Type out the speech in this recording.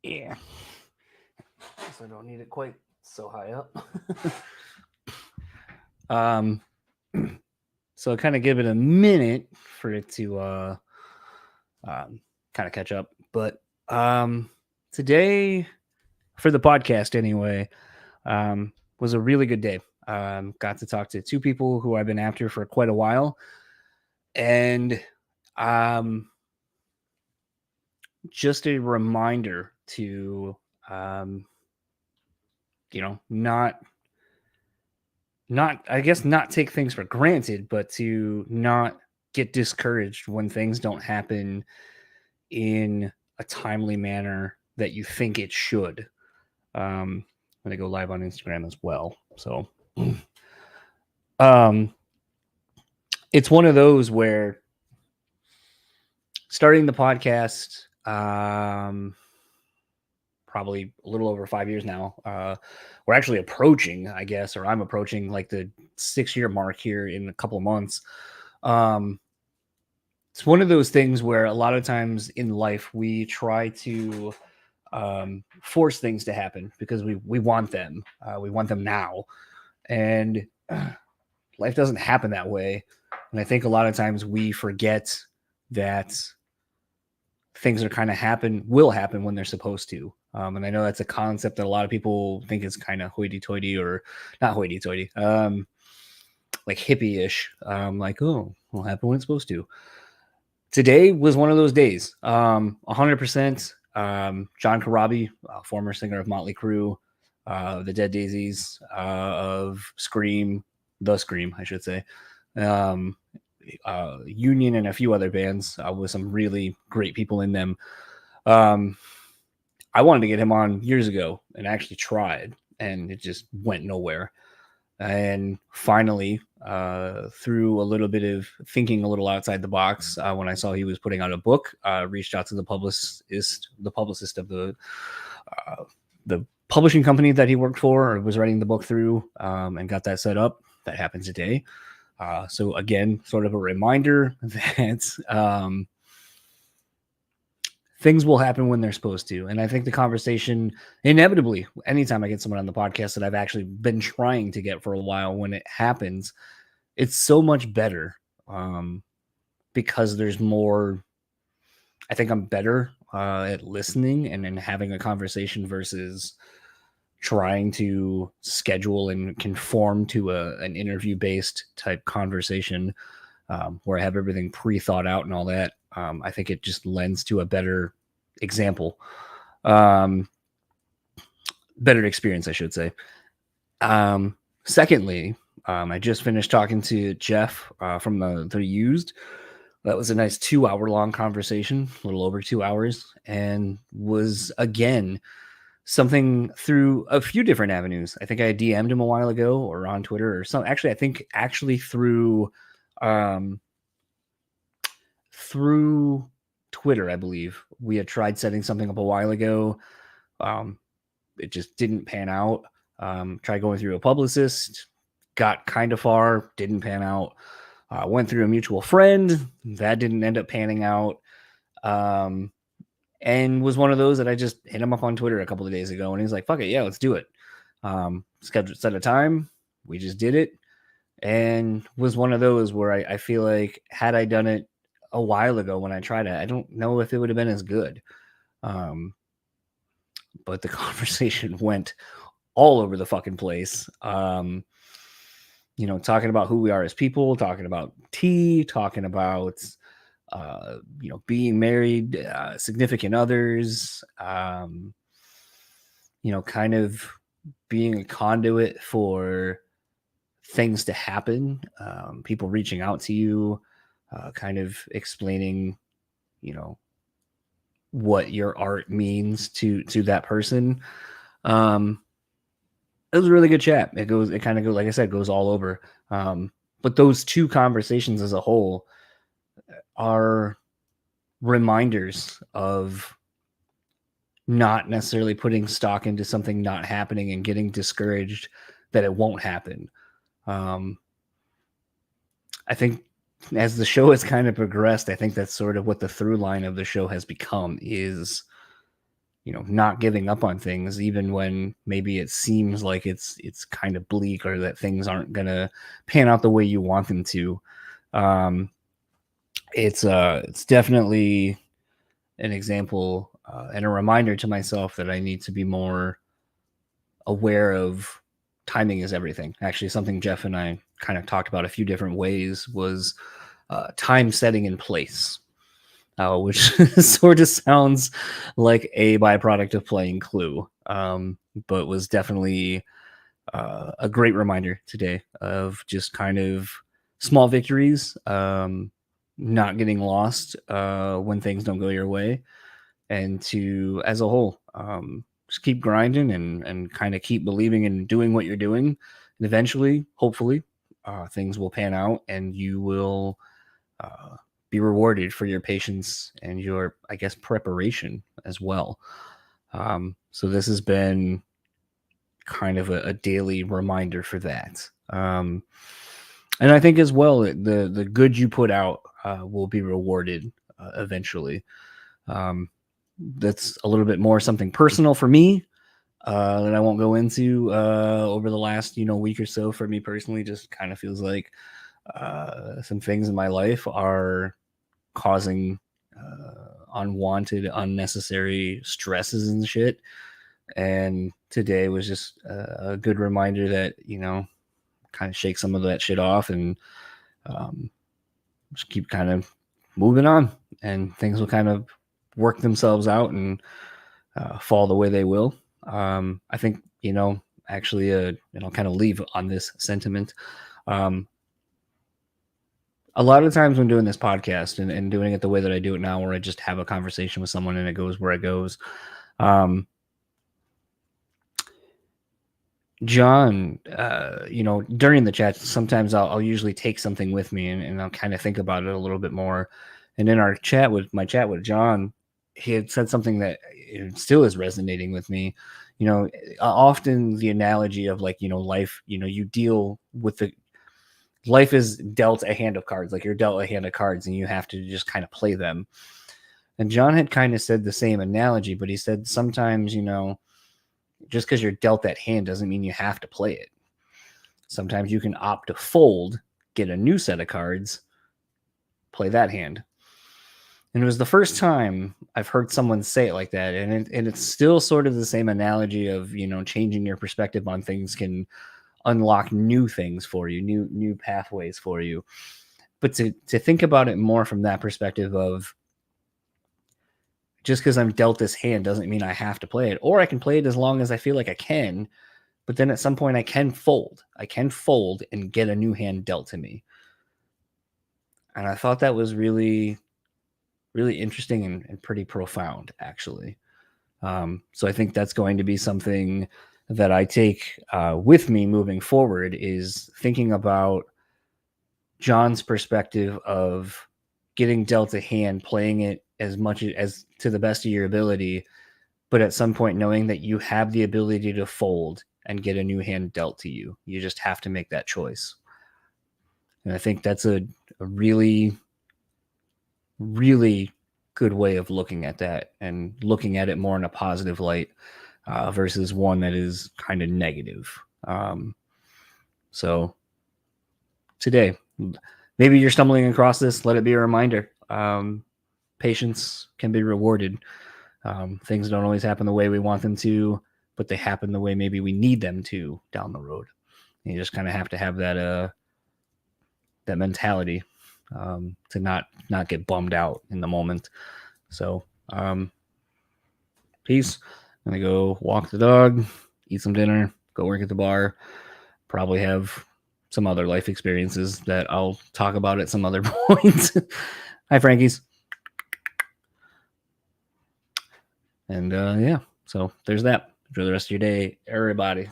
Yeah. So I don't need it quite so high up. um, so kind of give it a minute for it to kind of catch up. But today, for the podcast anyway, was a really good day. Got to talk to two people who I've been after for quite a while, and um, just a reminder to um, not I guess not take things for granted, but to not get discouraged when things don't happen in a timely manner that you think it should. When I go live on Instagram as well. So um it's one of those where starting the podcast probably a little over 5 years now. We're actually approaching, I guess, or I'm approaching like the 6 year mark here in a couple of months. Um, it's one of those things where a lot of times in life we try to force things to happen because we want them. We want them now, and life doesn't happen that way. And I think a lot of times we forget that things are kind of will happen when they're supposed to. And I know that's a concept that a lot of people think is kind of hoity-toity, or not hoity-toity, like hippie-ish. Like, oh, it'll happen when it's supposed to. Today was one of those days. 100%. John Corabi, former singer of Motley Crue, the Dead Daisies, of Scream, the Scream, I should say. Union and a few other bands with some really great people in them. I wanted to get him on years ago and actually tried, and it just went nowhere. And finally, through a little bit of thinking a little outside the box, when I saw he was putting out a book, reached out to the publicist of the publishing company that he worked for or was writing the book through, and got that set up. That happened today. So again, sort of a reminder that things will happen when they're supposed to. And I think the conversation, inevitably, anytime I get someone on the podcast that I've actually been trying to get for a while, when it happens, it's so much better, because there's more. I think I'm better at listening and having a conversation versus trying to schedule and conform to an interview based type conversation, where I have everything pre-thought out and all that. I think it just lends to a better example, better experience, I should say. Secondly, I just finished talking to Jeff from the Used. That was a nice 2 hour long conversation, a little over 2 hours, and was again something through a few different avenues. I think I DM'd him a while ago or on Twitter or something. Actually, I think through through Twitter, I believe we had tried setting something up a while ago. It just didn't pan out. Tried going through a publicist, got kind of far, didn't pan out. Went through a mutual friend, that didn't end up panning out. And was one of those that I just hit him up on Twitter a couple of days ago, and he's like, "Fuck it, yeah, let's do it." Set a time. We just did it, and was one of those where I feel like had I done it a while ago when I tried it, I don't know if it would have been as good. But the conversation went all over the fucking place. Talking about who we are as people, talking about tea, talking about being married, significant others, kind of being a conduit for things to happen, people reaching out to you, kind of explaining, what your art means to that person. It was a really good chat. It kind of goes, like I said, goes all over. But those two conversations as a whole are reminders of not necessarily putting stock into something not happening and getting discouraged that it won't happen. I think as the show has kind of progressed, I think that's sort of what the through line of the show has become is, not giving up on things, even when maybe it seems like it's kind of bleak or that things aren't gonna pan out the way you want them to. Um, it's definitely an example and a reminder to myself that I need to be more aware of timing is everything. Actually, something Jeff and I kind of talked about a few different ways was time setting in place, which sort of sounds like a byproduct of playing Clue, but was definitely a great reminder today of just kind of small victories, not getting lost when things don't go your way, and to, as a whole, just keep grinding and kind of keep believing and doing what you're doing. And eventually, hopefully, things will pan out and you will be rewarded for your patience and your, I guess, preparation as well. So this has been kind of a daily reminder for that. And I think as well, the good you put out will be rewarded eventually. That's a little bit more something personal for me that I won't go into over the last week or so. For me personally, just kind of feels like some things in my life are causing unwanted, unnecessary stresses and shit. And today was just a good reminder that kind of shake some of that shit off and just keep kind of moving on, and things will kind of work themselves out and fall the way they will. I think, actually, and I'll kind of leave on this sentiment. A lot of times when doing this podcast and doing it the way that I do it now, where I just have a conversation with someone and it goes where it goes. John, during the chat, sometimes I'll usually take something with me and I'll kind of think about it a little bit more. And in our chat with John, he had said something that it still is resonating with me. Often the analogy of life, you deal with life is dealt a hand of cards, like you're dealt a hand of cards and you have to just kind of play them. And John had kind of said the same analogy, but he said sometimes, just because you're dealt that hand doesn't mean you have to play it. Sometimes you can opt to fold, get a new set of cards, play that hand. And it was the first time I've heard someone say it like that. And it's still sort of the same analogy of, changing your perspective on things can unlock new things for you, new pathways for you. But to think about it more from that perspective of, just because I'm dealt this hand doesn't mean I have to play it, or I can play it as long as I feel like I can. But then at some point I can fold. I can fold and get a new hand dealt to me. And I thought that was really, really interesting and pretty profound, actually. So I think that's going to be something that I take with me moving forward, is thinking about John's perspective of getting dealt a hand, playing it as much as to the best of your ability, but at some point knowing that you have the ability to fold and get a new hand dealt to you. You just have to make that choice. And I think that's a really, really good way of looking at that and looking at it more in a positive light versus one that is kind of negative. So today, maybe you're stumbling across this, let it be a reminder. Patience can be rewarded. Things don't always happen the way we want them to, but they happen the way maybe we need them to down the road. And you just kind of have to have that that mentality to not get bummed out in the moment. So peace. I'm gonna go walk the dog, eat some dinner, go work at the bar, probably have some other life experiences that I'll talk about at some other point. Hi, Frankies. And yeah, so there's that. Enjoy the rest of your day, everybody.